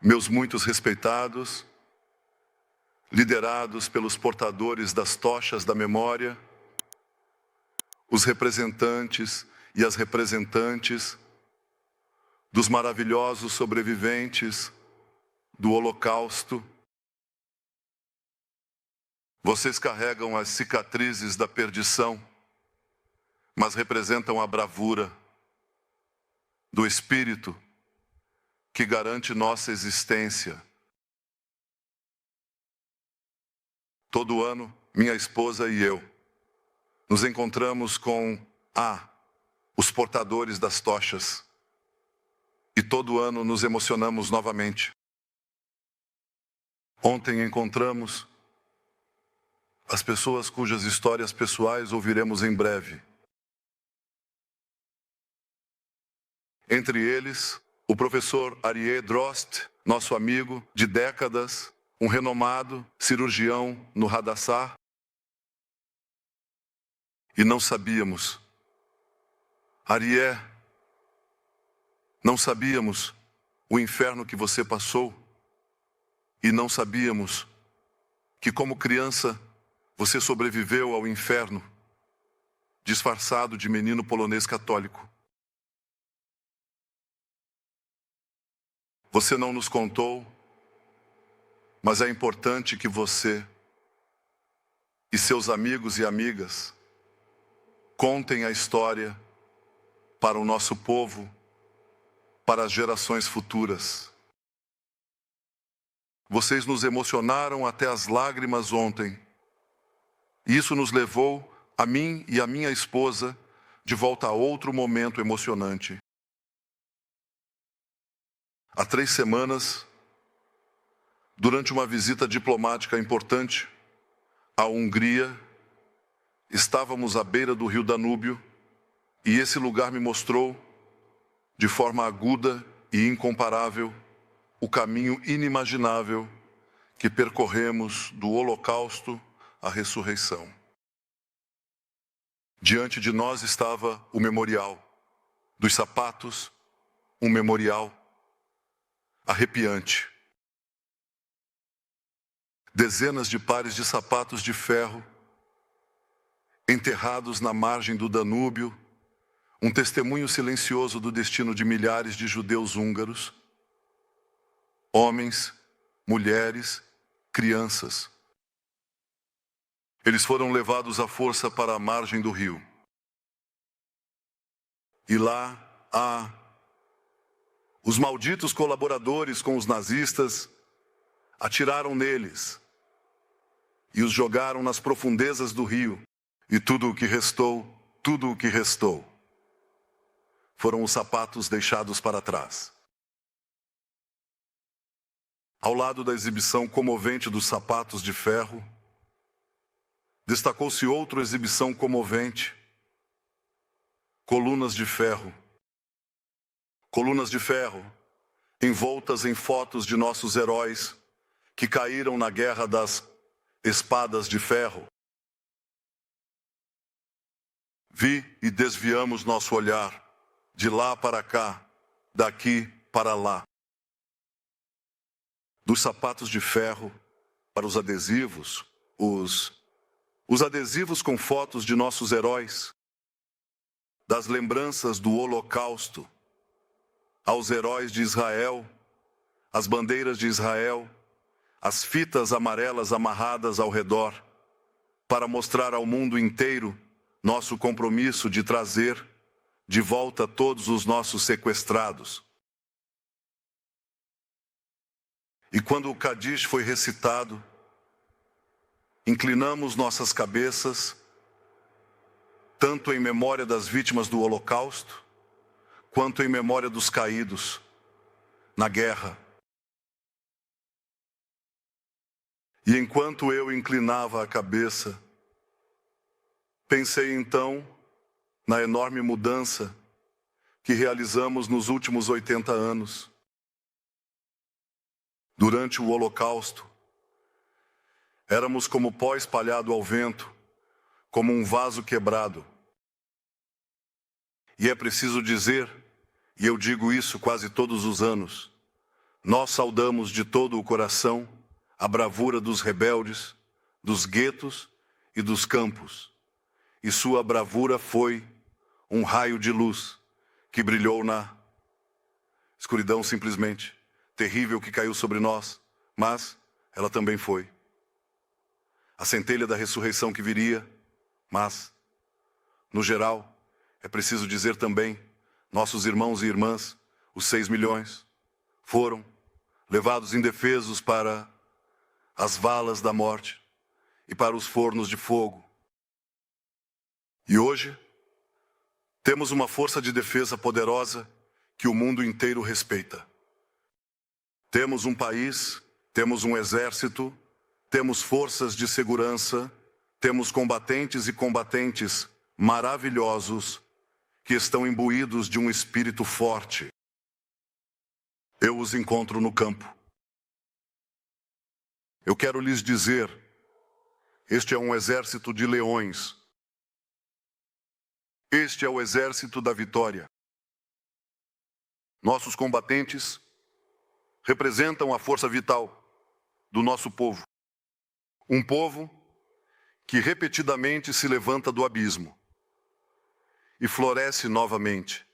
meus muitos respeitados, liderados pelos portadores das tochas da memória, os representantes e as representantes dos maravilhosos sobreviventes do Holocausto. Vocês carregam as cicatrizes da perdição, mas representam a bravura do espírito que garante nossa existência. Todo ano, minha esposa e eu nos encontramos com os portadores das tochas. E todo ano nos emocionamos novamente. Ontem encontramos as pessoas cujas histórias pessoais ouviremos em breve. Entre eles, o professor Aryeh Drost, nosso amigo de décadas, um renomado cirurgião no Hadassah. E não sabíamos, Aryeh, não sabíamos o inferno que você passou. E não sabíamos que, como criança, você sobreviveu ao inferno, disfarçado de menino polonês católico. Você não nos contou, mas é importante que você e seus amigos e amigas contem a história para o nosso povo, para as gerações futuras. Vocês nos emocionaram até as lágrimas ontem. E isso nos levou, a mim e a minha esposa, de volta a outro momento emocionante. Há 3 semanas, durante uma visita diplomática importante à Hungria, estávamos à beira do rio Danúbio e esse lugar me mostrou, de forma aguda e incomparável, o caminho inimaginável que percorremos do Holocausto à ressurreição. Diante de nós estava o memorial dos sapatos, um memorial arrepiante. Dezenas de pares de sapatos de ferro enterrados na margem do Danúbio, um testemunho silencioso do destino de milhares de judeus húngaros, homens, mulheres, crianças. Eles foram levados à força para a margem do rio. E lá os malditos colaboradores com os nazistas atiraram neles e os jogaram nas profundezas do rio. E tudo o que restou, foram os sapatos deixados para trás. Ao lado da exibição comovente dos sapatos de ferro, destacou-se outra exibição comovente: colunas de ferro. Colunas de ferro, envoltas em fotos de nossos heróis que caíram na guerra das espadas de ferro. Vi e desviamos nosso olhar de lá para cá, daqui para lá. Dos sapatos de ferro para os adesivos, os adesivos com fotos de nossos heróis, das lembranças do Holocausto, aos heróis de Israel, as bandeiras de Israel, as fitas amarelas amarradas ao redor, para mostrar ao mundo inteiro nosso compromisso de trazer de volta todos os nossos sequestrados. E quando o Kadish foi recitado, inclinamos nossas cabeças, tanto em memória das vítimas do Holocausto, quanto em memória dos caídos na guerra. E enquanto eu inclinava a cabeça, pensei então na enorme mudança que realizamos nos últimos 80 anos. Durante o Holocausto, éramos como pó espalhado ao vento, como um vaso quebrado. E é preciso dizer, e eu digo isso quase todos os anos, Nós saudamos de todo o coração a bravura dos rebeldes, dos guetos e dos campos. E sua bravura foi um raio de luz que brilhou na escuridão simplesmente, terrível que caiu sobre nós, mas ela também foi a centelha da ressurreição que viria, mas, no geral, é preciso dizer também, nossos irmãos e irmãs, os 6 milhões, foram levados indefesos para as valas da morte e para os fornos de fogo. E hoje, temos uma força de defesa poderosa que o mundo inteiro respeita. Temos um país, temos um exército, temos forças de segurança, temos combatentes e combatentes maravilhosos que estão imbuídos de um espírito forte. Eu os encontro no campo. Eu quero lhes dizer, este é um exército de leões. Este é o exército da vitória. Nossos combatentes representam a força vital do nosso povo. Um povo que repetidamente se levanta do abismo e floresce novamente.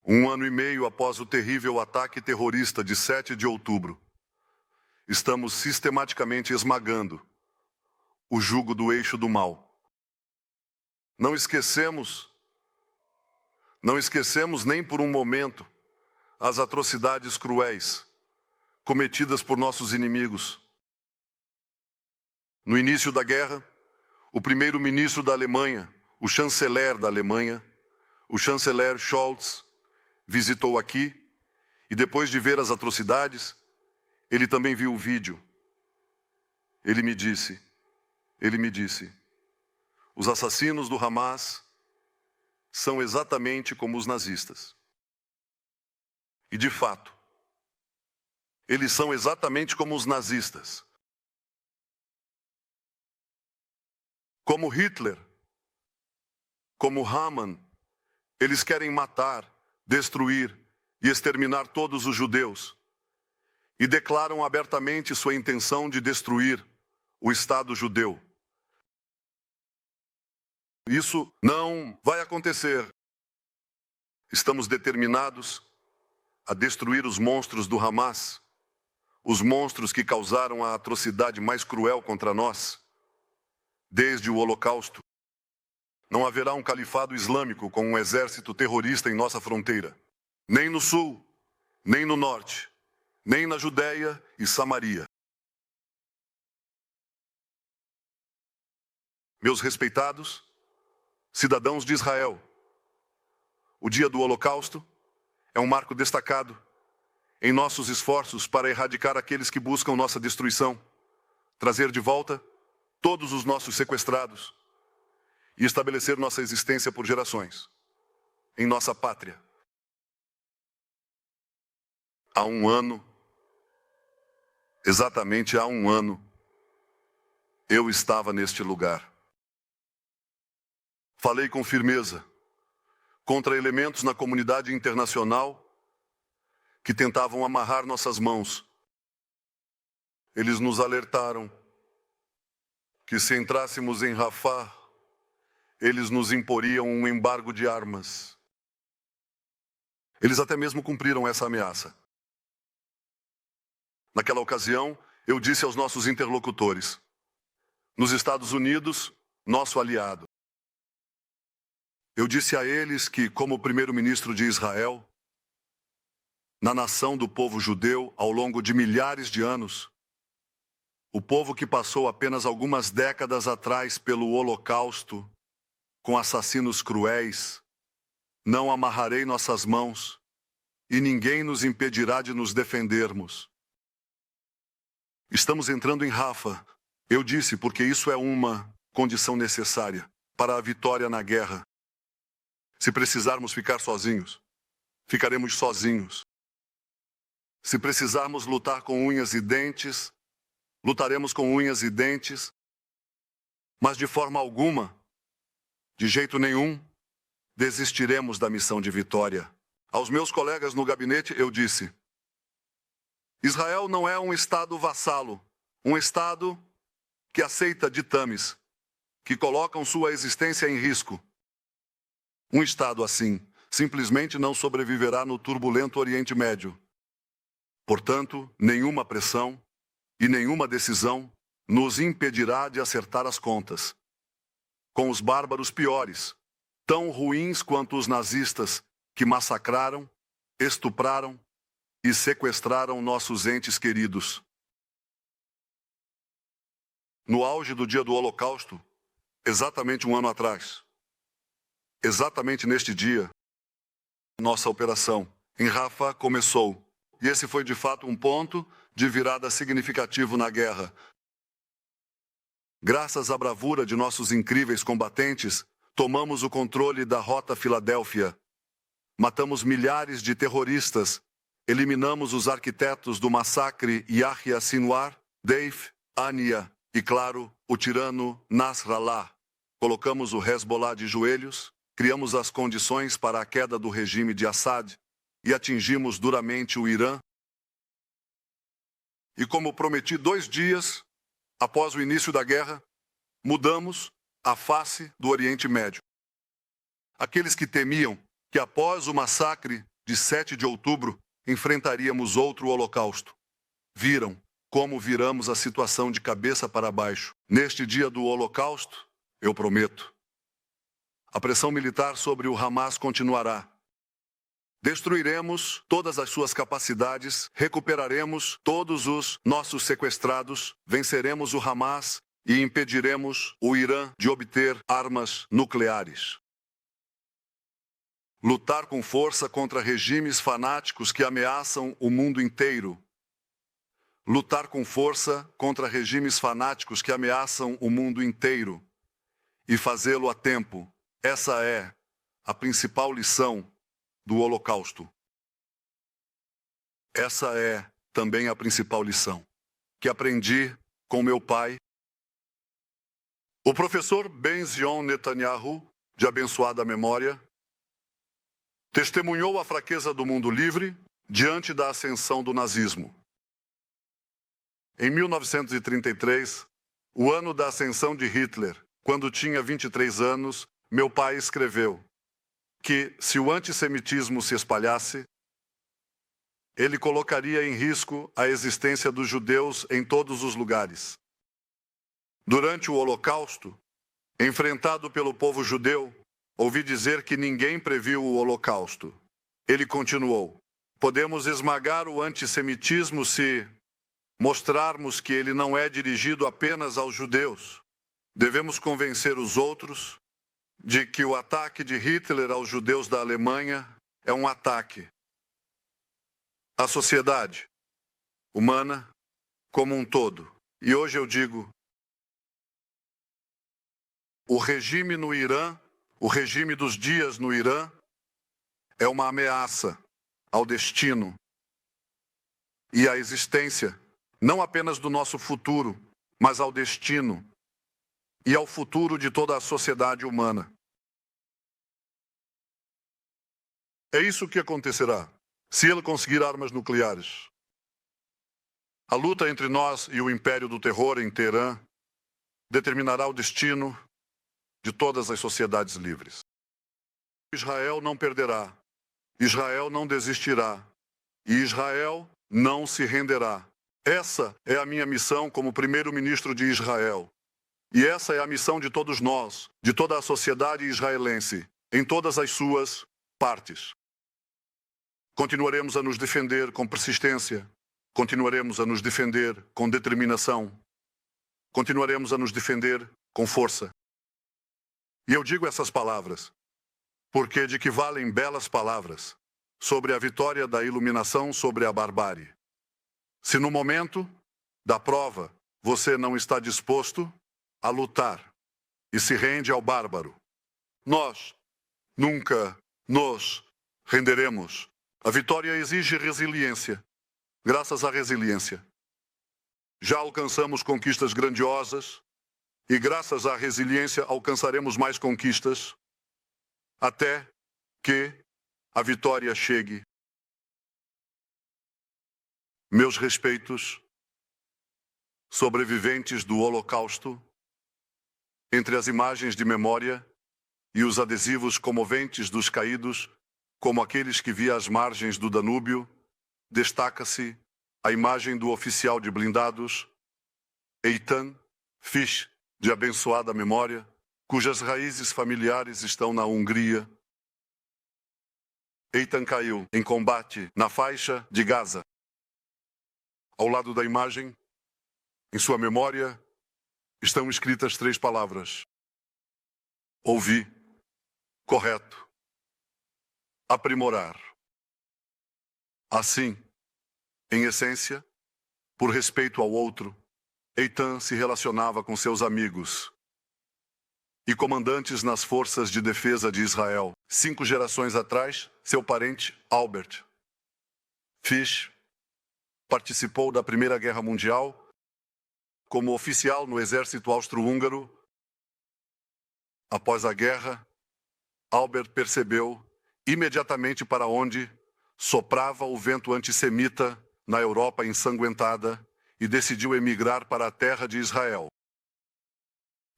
1 ano e meio após o terrível ataque terrorista de 7 de outubro, estamos sistematicamente esmagando o jugo do eixo do mal. Não esquecemos nem por um momento as atrocidades cruéis cometidas por nossos inimigos. No início da guerra, o primeiro-ministro da Alemanha, o chanceler da Alemanha, o chanceler Scholz, visitou aqui e depois de ver as atrocidades, ele também viu o vídeo. Ele me disse, os assassinos do Hamas são exatamente como os nazistas. E de fato, eles são exatamente como os nazistas. Como Hitler, como Haman, eles querem matar, destruir e exterminar todos os judeus. E declaram abertamente sua intenção de destruir o Estado judeu. Isso não vai acontecer. Estamos determinados a destruir os monstros do Hamas, os monstros que causaram a atrocidade mais cruel contra nós, desde o Holocausto. Não haverá um califado islâmico com um exército terrorista em nossa fronteira, nem no sul, nem no norte, nem na Judéia e Samaria. Meus respeitados cidadãos de Israel, o dia do Holocausto é um marco destacado em nossos esforços para erradicar aqueles que buscam nossa destruição, trazer de volta todos os nossos sequestrados e estabelecer nossa existência por gerações em nossa pátria. Há um ano, exatamente há um ano, eu estava neste lugar. Falei com firmeza contra elementos na comunidade internacional que tentavam amarrar nossas mãos. Eles nos alertaram que se entrássemos em Rafah, eles nos imporiam um embargo de armas. Eles até mesmo cumpriram essa ameaça. Naquela ocasião, eu disse aos nossos interlocutores, nos Estados Unidos, nosso aliado, eu disse a eles que, como primeiro-ministro de Israel, na nação do povo judeu, ao longo de milhares de anos, o povo que passou apenas algumas décadas atrás pelo Holocausto, com assassinos cruéis, não amarrarei nossas mãos e ninguém nos impedirá de nos defendermos. Estamos entrando em Rafah, eu disse, porque isso é uma condição necessária para a vitória na guerra. Se precisarmos ficar sozinhos, ficaremos sozinhos. Se precisarmos lutar com unhas e dentes, lutaremos com unhas e dentes, mas de forma alguma, de jeito nenhum, desistiremos da missão de vitória. Aos meus colegas no gabinete, eu disse: Israel não é um Estado vassalo, um Estado que aceita ditames, que colocam sua existência em risco. Um Estado assim simplesmente não sobreviverá no turbulento Oriente Médio. Portanto, nenhuma pressão e nenhuma decisão nos impedirá de acertar as contas com os bárbaros piores, tão ruins quanto os nazistas que massacraram, estupraram e sequestraram nossos entes queridos. No auge do dia do Holocausto, exatamente um ano atrás, exatamente neste dia, nossa operação em Rafah começou. E esse foi de fato um ponto de virada significativo na guerra. Graças à bravura de nossos incríveis combatentes, tomamos o controle da Rota Filadélfia. Matamos milhares de terroristas, eliminamos os arquitetos do massacre Yahya Sinwar, Deif, Ania e, claro, o tirano Nasrallah. Colocamos o Hezbollah de joelhos, criamos as condições para a queda do regime de Assad e atingimos duramente o Irã. E como prometi 2 dias após o início da guerra, mudamos a face do Oriente Médio. Aqueles que temiam que após o massacre de 7 de outubro enfrentaríamos outro holocausto, viram como viramos a situação de cabeça para baixo. Neste dia do holocausto, eu prometo, a pressão militar sobre o Hamas continuará. Destruiremos todas as suas capacidades, recuperaremos todos os nossos sequestrados, venceremos o Hamas e impediremos o Irã de obter armas nucleares. Lutar com força contra regimes fanáticos que ameaçam o mundo inteiro. Lutar com força contra regimes fanáticos que ameaçam o mundo inteiro. E fazê-lo a tempo. Essa é a principal lição do Holocausto. Essa é também a principal lição que aprendi com meu pai, o professor Benzion Netanyahu, de abençoada memória, testemunhou a fraqueza do mundo livre diante da ascensão do nazismo. Em 1933, o ano da ascensão de Hitler, quando tinha 23 anos, meu pai escreveu que, se o antissemitismo se espalhasse, ele colocaria em risco a existência dos judeus em todos os lugares. Durante o Holocausto, enfrentado pelo povo judeu, ouvi dizer que ninguém previu o Holocausto. Ele continuou: podemos esmagar o antissemitismo se mostrarmos que ele não é dirigido apenas aos judeus. Devemos convencer os outros de que o ataque de Hitler aos judeus da Alemanha é um ataque à sociedade humana como um todo. E hoje eu digo, o regime no Irã, o regime dos dias no Irã, é uma ameaça ao destino e à existência, não apenas do nosso futuro, mas ao destino e ao futuro de toda a sociedade humana. É isso que acontecerá se ele conseguir armas nucleares. A luta entre nós e o império do terror em Teherã determinará o destino de todas as sociedades livres. Israel não perderá, Israel não desistirá e Israel não se renderá. Essa é a minha missão como primeiro-ministro de Israel. E essa é a missão de todos nós, de toda a sociedade israelense, em todas as suas partes. Continuaremos a nos defender com persistência, continuaremos a nos defender com determinação, continuaremos a nos defender com força. E eu digo essas palavras, porque de que valem belas palavras sobre a vitória da iluminação sobre a barbárie. Se no momento da prova você não está disposto a lutar e se rende ao bárbaro, nós nunca nos renderemos. A vitória exige resiliência. Graças à resiliência, já alcançamos conquistas grandiosas e graças à resiliência alcançaremos mais conquistas até que a vitória chegue. Meus respeitos, sobreviventes do Holocausto, entre as imagens de memória e os adesivos comoventes dos caídos, como aqueles que vi às margens do Danúbio, destaca-se a imagem do oficial de blindados, Eitan Fish, de abençoada memória, cujas raízes familiares estão na Hungria. Eitan caiu em combate na faixa de Gaza. Ao lado da imagem, em sua memória, estão escritas 3 palavras: ouvir, correto, aprimorar. Assim, em essência, por respeito ao outro, Eitan se relacionava com seus amigos e comandantes nas forças de defesa de Israel. 5 gerações atrás, seu parente Albert Fish participou da Primeira Guerra Mundial como oficial no exército austro-húngaro. Após a guerra, Albert percebeu imediatamente para onde soprava o vento antissemita na Europa ensanguentada e decidiu emigrar para a terra de Israel.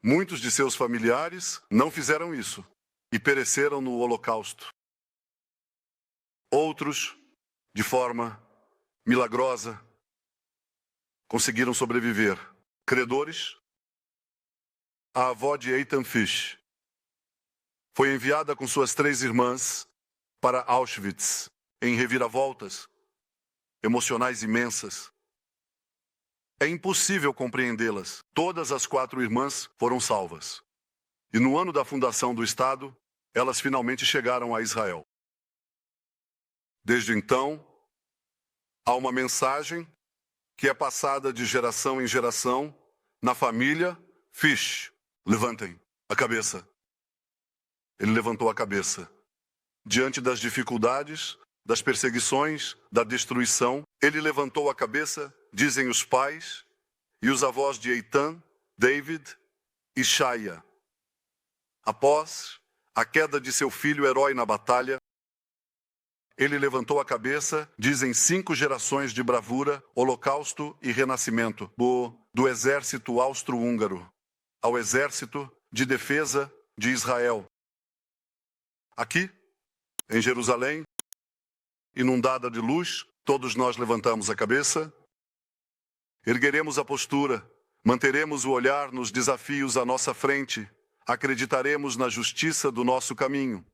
Muitos de seus familiares não fizeram isso e pereceram no Holocausto. Outros, de forma milagrosa, conseguiram sobreviver. Credores, a avó de Eitan Fish foi enviada com suas 3 irmãs para Auschwitz, em reviravoltas emocionais imensas. É impossível compreendê-las. Todas as 4 irmãs foram salvas. E no ano da fundação do Estado, elas finalmente chegaram a Israel. Desde então, há uma mensagem que é passada de geração em geração na família Fish. Levantem a cabeça. Ele levantou a cabeça. Diante das dificuldades, das perseguições, da destruição, ele levantou a cabeça, dizem os pais e os avós de Eitan, David e Shaya. Após a queda de seu filho herói na batalha, ele levantou a cabeça, dizem 5 gerações de bravura, holocausto e renascimento do exército austro-húngaro ao exército de defesa de Israel. Aqui, em Jerusalém, inundada de luz, todos nós levantamos a cabeça, ergueremos a postura, manteremos o olhar nos desafios à nossa frente, acreditaremos na justiça do nosso caminho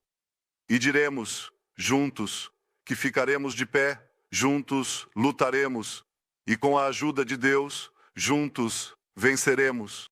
e diremos, juntos, que ficaremos de pé, juntos lutaremos e com a ajuda de Deus, juntos venceremos.